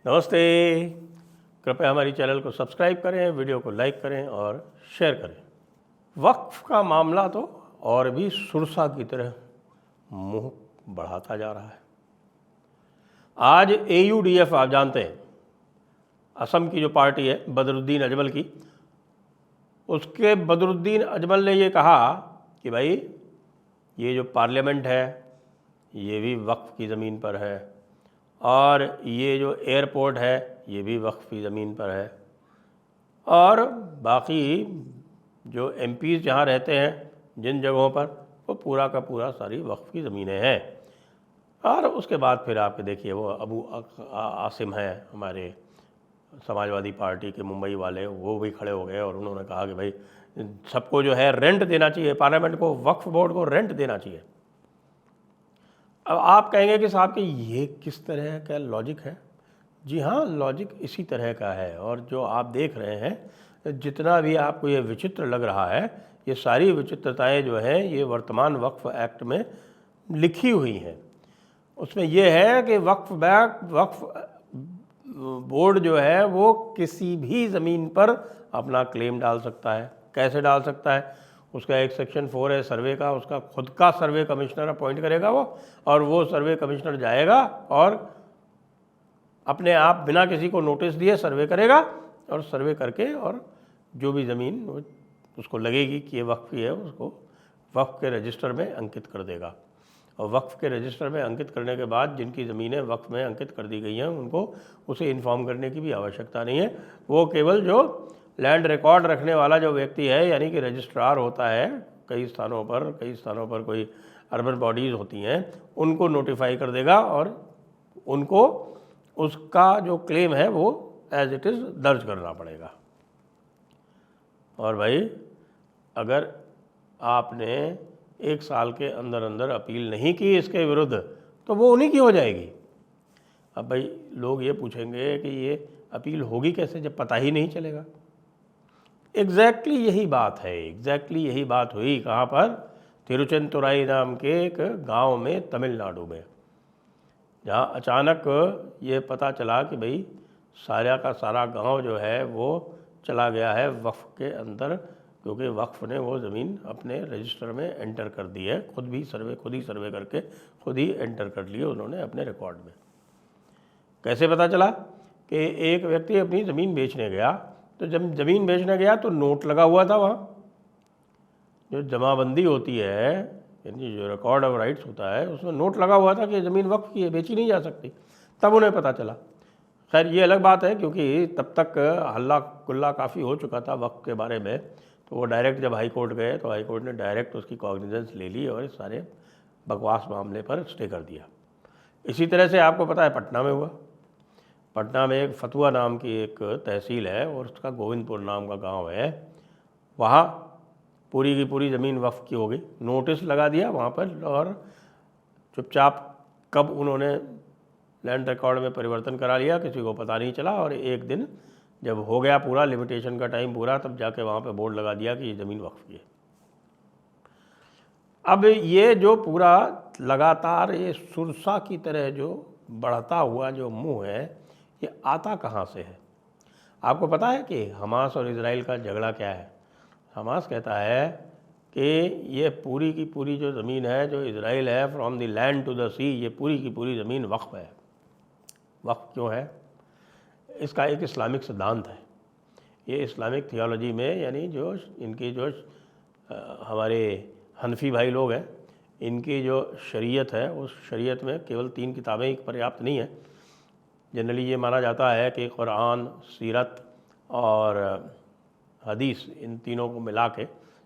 नमस्ते। कृपया हमारी चैनल को सब्सक्राइब करें, वीडियो को लाइक करें और शेयर करें। वक्फ का मामला तो और भी सुरसा की तरह मुंह बढ़ाता जा रहा है। आज AUDF आप जानते हैं, असम की जो पार्टी है बदरुद्दीन अजमल की, उसके बदरुद्दीन अजमल ने ये कहा कि भाई ये जो पार्लियामेंट है ये भी वक्फ की ज़मीन पर है और ये जो एयरपोर्ट है ये भी वक्फ की ज़मीन पर है और बाकी जो MPs जहाँ रहते हैं जिन जगहों पर वो पूरा का पूरा सारी वक्फ की ज़मीनें हैं। और उसके बाद फिर आपके देखिए वो अबू आसिम हैं हमारे समाजवादी पार्टी के मुंबई वाले, वो भी खड़े हो गए और उन्होंने कहा कि भाई सबको जो है रेंट देना चाहिए, पार्लियामेंट को, वक्फ बोर्ड को रेंट देना चाहिए। अब आप कहेंगे कि साहब कि ये किस तरह का लॉजिक है? जी हाँ, लॉजिक इसी तरह का है। और जो आप देख रहे हैं, जितना भी आपको ये विचित्र लग रहा है, ये सारी विचित्रताएं जो हैं ये वर्तमान वक्फ एक्ट में लिखी हुई हैं। उसमें ये है कि वक्फ बोर्ड जो है वो किसी भी ज़मीन पर अपना क्लेम डाल सकता है। कैसे डाल सकता है? उसका एक सेक्शन 4 है सर्वे का, उसका खुद का सर्वे कमिश्नर अपॉइंट करेगा वो, और वो सर्वे कमिश्नर जाएगा और अपने आप बिना किसी को नोटिस दिए सर्वे करेगा और सर्वे करके और जो भी ज़मीन उसको लगेगी कि ये वक्फ की है उसको वक्फ के रजिस्टर में अंकित कर देगा। और वक्फ के रजिस्टर में अंकित करने के बाद जिनकी ज़मीनें वक्फ में अंकित कर दी गई हैं उनको उसे इन्फॉर्म करने की भी आवश्यकता नहीं है। वो केवल जो लैंड रिकॉर्ड रखने वाला जो व्यक्ति है, यानी कि रजिस्ट्रार होता है, कई स्थानों पर कोई अर्बन बॉडीज़ होती हैं, उनको नोटिफाई कर देगा और उनको उसका जो क्लेम है वो एज इट इज़ दर्ज करना पड़ेगा। और भाई अगर आपने 1 साल के अंदर अंदर अपील नहीं की इसके विरुद्ध तो वो उन्हीं की हो जाएगी। अब भाई लोग ये पूछेंगे कि ये अपील होगी कैसे जब पता ही नहीं चलेगा। एग्जैक्टली यही बात हुई कहाँ पर? तिरुचेंतुराई नाम के एक गांव में तमिलनाडु में, जहाँ अचानक ये पता चला कि भाई सारा का सारा गांव जो है वो चला गया है वक्फ के अंदर, क्योंकि वक्फ ने वो ज़मीन अपने रजिस्टर में एंटर कर दी है। खुद ही सर्वे करके खुद ही एंटर कर लिए उन्होंने अपने रिकॉर्ड में। कैसे पता चला? कि एक व्यक्ति अपनी ज़मीन बेचने गया, तो जब ज़मीन बेचने गया तो नोट लगा हुआ था वहाँ। जो जमाबंदी होती है, यानी जो रिकॉर्ड ऑफ राइट्स होता है, उसमें नोट लगा हुआ था कि ज़मीन वक्फ की है, बेची नहीं जा सकती। तब उन्हें पता चला। खैर ये अलग बात है, क्योंकि तब तक हल्ला गुल्ला काफ़ी हो चुका था वक्फ के बारे में। तो वो डायरेक्ट जब हाई कोर्ट गए तो हाई कोर्ट ने डायरेक्ट उसकी कॉग्निजेंस ले ली और इस सारे बकवास मामले पर स्टे कर दिया। इसी तरह से आपको पता है पटना में हुआ। पटना में एक फतुआ नाम की एक तहसील है और उसका गोविंदपुर नाम का गांव है। वहाँ पूरी की पूरी ज़मीन वक्फ की हो गई, नोटिस लगा दिया वहाँ पर, और चुपचाप कब उन्होंने लैंड रिकॉर्ड में परिवर्तन करा लिया किसी को पता नहीं चला। और एक दिन जब हो गया पूरा लिमिटेशन का टाइम पूरा, तब जाके वहाँ पे बोर्ड लगा दिया कि ये ज़मीन वक्फ की है। अब ये जो पूरा लगातार ये सुरसा की तरह जो बढ़ता हुआ जो मुंह है, ये आता कहाँ से है? आपको पता है कि हमास और इजराइल का झगड़ा क्या है? हमास कहता है कि ये पूरी की पूरी जो ज़मीन है जो इजराइल है, from the land to the sea, ये पूरी की पूरी ज़मीन वक्फ है। वक्फ क्यों है? इसका एक इस्लामिक सिद्धांत है। ये इस्लामिक थियोलॉजी में, यानी जो इनकी जो हमारे हनफी भाई लोग हैं, इनकी जो शरीयत है उस शरीयत में केवल 3 किताबें ही पर्याप्त नहीं है। जनरली ये माना जाता है कि कुरान, सीरत और हदीस, इन तीनों को मिला के,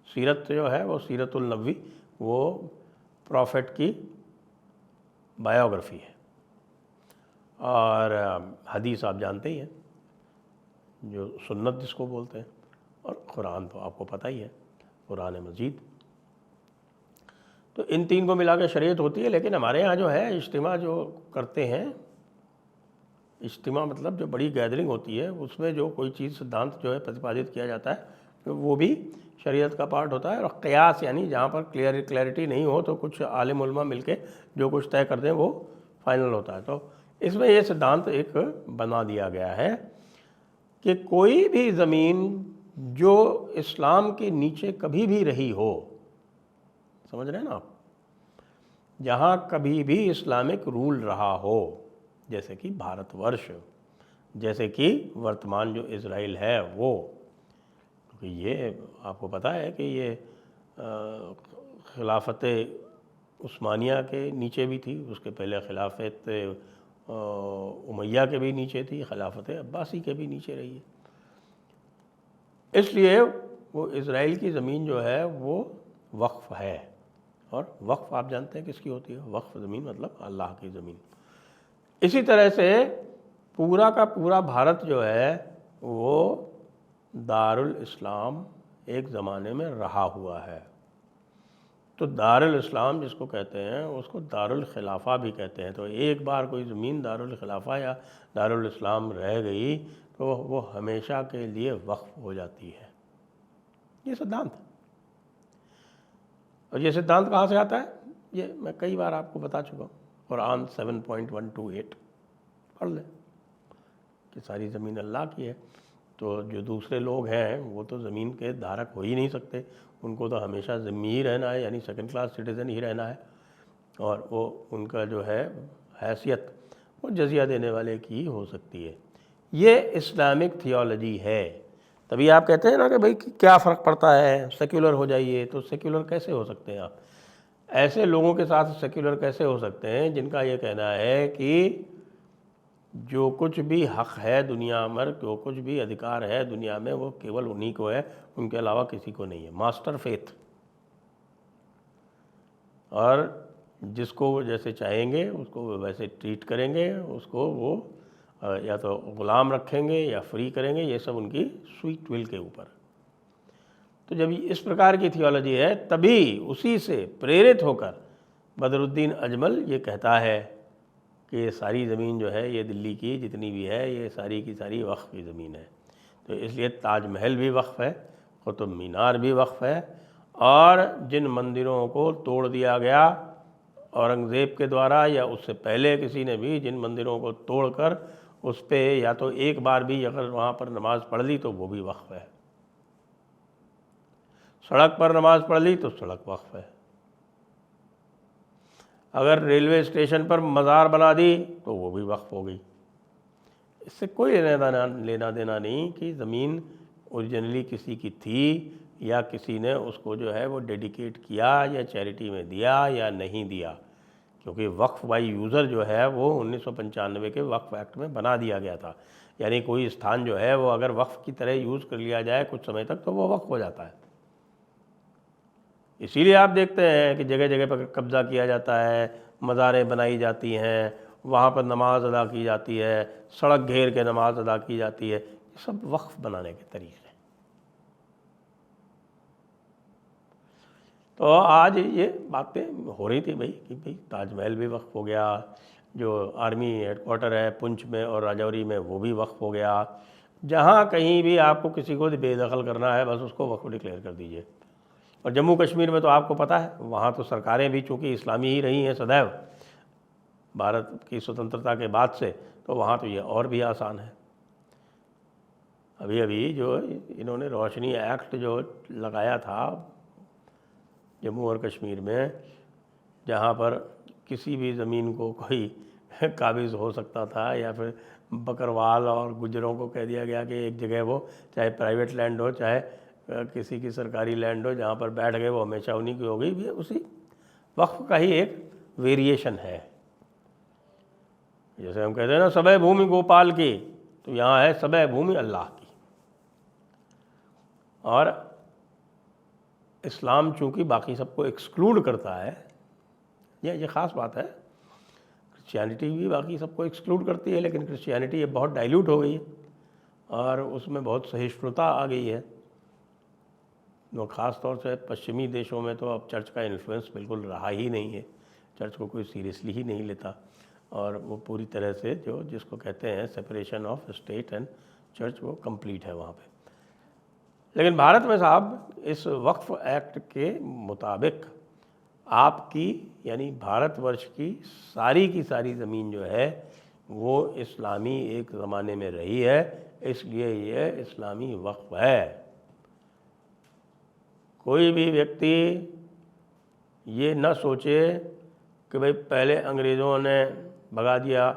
सीरत जो है वो सीरतुल नबी, वो प्रॉफिट की बायोग्राफी है, और हदीस आप जानते ही हैं जो सुन्नत जिसको बोलते हैं, और कुरान तो आपको पता ही है, कुरान मजीद। तो इन 3 को मिला के शरीयत होती है। लेकिन हमारे यहाँ जो है इज्तिमा जो करते हैं, इज्तिमा मतलब जो बड़ी गैदरिंग होती है उसमें जो कोई चीज़ सिद्धांत जो है प्रतिपादित किया जाता है तो वो भी शरीयत का पार्ट होता है। और क़यास, यानी जहाँ पर क्लैरिटी नहीं हो तो कुछ आलिम उलमा मिलके जो कुछ तय कर दें वो फाइनल होता है। तो इसमें ये सिद्धांत एक बना दिया गया है कि कोई भी ज़मीन जो इस्लाम के नीचे कभी भी रही हो, समझ रहे हैं ना आप, जहाँ कभी भी इस्लामिक रूल रहा हो, जैसे कि भारतवर्ष, जैसे कि वर्तमान जो इज़राइल है वो, क्योंकि ये आपको पता है कि ये खिलाफत उस्मानिया के नीचे भी थी, उसके पहले खिलाफत उमैया के भी नीचे थी, खिलाफत अब्बासी के भी नीचे रही है। इसलिए वो इज़राइल की ज़मीन जो है वो वक्फ़ है। और वक्फ़ आप जानते हैं किसकी होती है? वक्फ़ ज़मीन मतलब अल्लाह की ज़मीन। इसी तरह से पूरा का पूरा भारत जो है वो दारुल इस्लाम एक ज़माने में रहा हुआ है। तो दारुल इस्लाम जिसको कहते हैं उसको दारुल खिलाफा भी कहते हैं। तो एक बार कोई ज़मीन दारुल खिलाफा या दारुल इस्लाम रह गई तो वो हमेशा के लिए वक्फ हो जाती है। ये सिद्धांत, और ये सिद्धांत कहाँ से आता है? ये मैं कई बार आपको बता चुका हूँ। कुरान 7.128 पढ़ लें कि सारी ज़मीन अल्लाह की है। तो जो दूसरे लोग हैं वो तो ज़मीन के धारक हो ही नहीं सकते, उनको तो हमेशा ज़िम्मी ही रहना है, यानी सेकंड क्लास सिटीज़न ही रहना है। और वो उनका जो है हैसियत वो जजिया देने वाले की हो सकती है। ये इस्लामिक थियोलॉजी है। तभी आप कहते हैं ना कि भाई क्या फ़र्क पड़ता है, सेक्युलर हो जाइए। तो सेक्युलर कैसे हो सकते हैं आप? ऐसे लोगों के साथ सेक्युलर कैसे हो सकते हैं जिनका ये कहना है कि जो कुछ भी हक़ है दुनिया में, जो कुछ भी अधिकार है दुनिया में, वो केवल उन्हीं को है, उनके अलावा किसी को नहीं है। Master faith. और जिसको वो जैसे चाहेंगे उसको वो वैसे ट्रीट करेंगे, उसको वो या तो ग़ुलाम रखेंगे या फ्री करेंगे, ये सब उनकी स्वीट विल के ऊपर। तो जब इस प्रकार की थियोलॉजी है तभी उसी से प्रेरित होकर बदरुद्दीन अजमल ये कहता है कि ये सारी ज़मीन जो है ये दिल्ली की जितनी भी है ये सारी की सारी वक्फ़ की ज़मीन है। तो इसलिए ताजमहल भी वक्फ़ है, कुतुब मीनार भी वक्फ़ है, और जिन मंदिरों को तोड़ दिया गया औरंगज़ेब के द्वारा या उससे पहले किसी ने भी जिन मंदिरों को तोड़कर उस पर या तो एक बार भी अगर वहाँ पर नमाज़ पढ़ ली तो वो भी वक्फ़ है। सड़क पर नमाज़ पढ़ ली तो सड़क वक्फ़ है। अगर रेलवे स्टेशन पर मज़ार बना दी तो वो भी वक्फ़ हो गई। इससे कोई लेना देना नहीं कि ज़मीन ओरिजिनली किसी की थी या किसी ने उसको जो है वो डेडिकेट किया या चैरिटी में दिया या नहीं दिया, क्योंकि वक्फ़ बाई यूज़र जो है वो 1995 के वक्फ़ एक्ट में बना दिया गया था। यानी कोई स्थान जो है वो अगर वक्फ़ की तरह यूज़ कर लिया जाए कुछ समय तक तो वो वक्फ़ हो जाता है। इसीलिए आप देखते हैं कि जगह जगह पर कब्ज़ा किया जाता है, मज़ारें बनाई जाती हैं, वहाँ पर नमाज अदा की जाती है, सड़क घेर के नमाज अदा की जाती है। ये सब वक्फ़ बनाने के तरीक़े हैं। तो आज ये बातें हो रही थी भाई कि भाई ताजमहल भी वक्फ़ हो गया, जो आर्मी हेडक्वार्टर है पुंछ में और राजौरी में वो भी वक्फ़ हो गया। जहाँ कहीं भी आपको किसी को बेदखल करना है बस उसको वक्फ़ डिक्लेयर कर दीजिए। और जम्मू कश्मीर में तो आपको पता है वहाँ तो सरकारें भी चूँकि इस्लामी ही रही हैं सदैव भारत की स्वतंत्रता के बाद से, तो वहाँ तो ये और भी आसान है। अभी अभी जो इन्होंने रोशनी एक्ट जो लगाया था जम्मू और कश्मीर में, जहाँ पर किसी भी ज़मीन को कोई काबिज़ हो सकता था या फिर बकरवाल और गुजरों को कह दिया गया कि एक जगह वो चाहे प्राइवेट लैंड हो चाहे किसी की सरकारी लैंड हो, जहाँ पर बैठ गए वो हमेशा उन्हीं की हो गई। भी उसी वक्फ़ का ही एक वेरिएशन है। जैसे हम कहते हैं ना सबे भूमि गोपाल की, तो यहाँ है सबे भूमि अल्लाह की। और इस्लाम चूँकि बाकी सबको एक्सक्लूड करता है, ये ख़ास बात है। क्रिश्चियनिटी भी बाकी सबको एक्सक्लूड करती है, लेकिन क्रिश्चियनिटी ये बहुत डाइल्यूट हो गई है और उसमें बहुत सहिष्णुता आ गई है। तो ख़ास तौर से पश्चिमी देशों में तो अब चर्च का इन्फ्लुएंस बिल्कुल रहा ही नहीं है, चर्च को कोई सीरियसली ही नहीं लेता, और वो पूरी तरह से जो जिसको कहते हैं separation of state and church वो कंप्लीट है वहाँ पे। लेकिन भारत में साहब इस वक्फ़ एक्ट के मुताबिक आपकी यानी भारतवर्ष की सारी ज़मीन जो है वो इस्लामी एक ज़माने में रही है, इसलिए ये इस्लामी वक्फ है। कोई भी व्यक्ति ये न सोचे कि भाई पहले अंग्रेज़ों ने भगा दिया,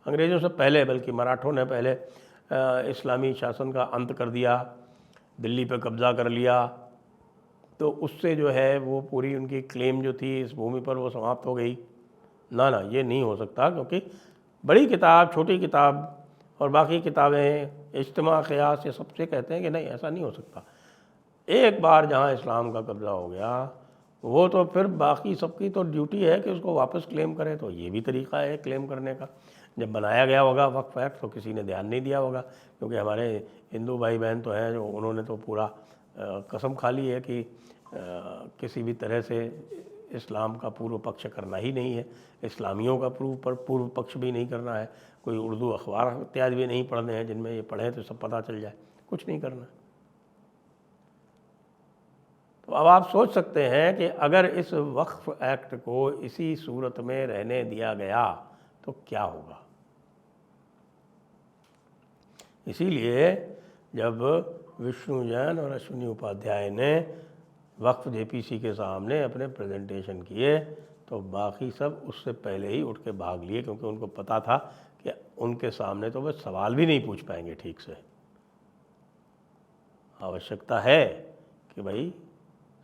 अंग्रेज़ों से पहले बल्कि मराठों ने पहले इस्लामी शासन का अंत कर दिया, दिल्ली पे कब्ज़ा कर लिया, तो उससे जो है वो पूरी उनकी क्लेम जो थी इस भूमि पर वो समाप्त हो गई। ना ना, ये नहीं हो सकता, क्योंकि बड़ी किताब, छोटी किताब और बाकी किताबें, इज्तिमा, क़ियास, ये सबसे कहते हैं कि नहीं, ऐसा नहीं हो सकता। एक बार जहाँ इस्लाम का कब्ज़ा हो गया, वो तो फिर बाकी सबकी तो ड्यूटी है कि उसको वापस क्लेम करें। तो ये भी तरीक़ा है क्लेम करने का। जब बनाया गया होगा वक्फ एक्ट तो किसी ने ध्यान नहीं दिया होगा, क्योंकि हमारे हिंदू भाई बहन तो हैं जो उन्होंने तो पूरा कसम खा ली है कि किसी भी तरह से इस्लाम का पूर्व पक्ष करना ही नहीं है, इस्लामियों का पूर्व पक्ष भी नहीं करना है, कोई उर्दू अखबार इत्यादि भी नहीं पढ़ने हैं जिनमें ये पढ़ें तो सब पता चल जाए, कुछ नहीं करना। तो अब आप सोच सकते हैं कि अगर इस वक्फ एक्ट को इसी सूरत में रहने दिया गया तो क्या होगा। इसीलिए जब विष्णु जैन और अश्विनी उपाध्याय ने वक्फ जेपीसी के सामने अपने प्रेजेंटेशन किए तो बाकी सब उससे पहले ही उठ के भाग लिए, क्योंकि उनको पता था कि उनके सामने तो वे सवाल भी नहीं पूछ पाएंगे ठीक से। आवश्यकता है कि भाई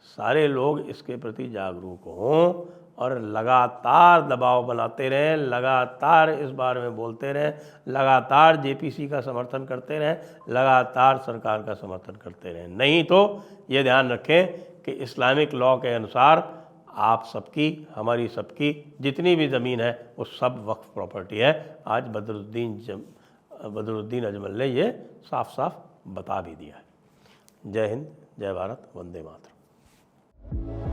सारे लोग इसके प्रति जागरूक हों और लगातार दबाव बनाते रहें, लगातार इस बारे में बोलते रहें, लगातार जेपीसी का समर्थन करते रहें, लगातार सरकार का समर्थन करते रहें। नहीं तो ये ध्यान रखें कि इस्लामिक लॉ के अनुसार आप सबकी, हमारी सबकी जितनी भी ज़मीन है वो सब वक्फ प्रॉपर्टी है। आज बदरुद्दीन अजमल ने ये साफ साफ बता भी दिया है। जय हिंद, जय भारत, वंदे मातरम।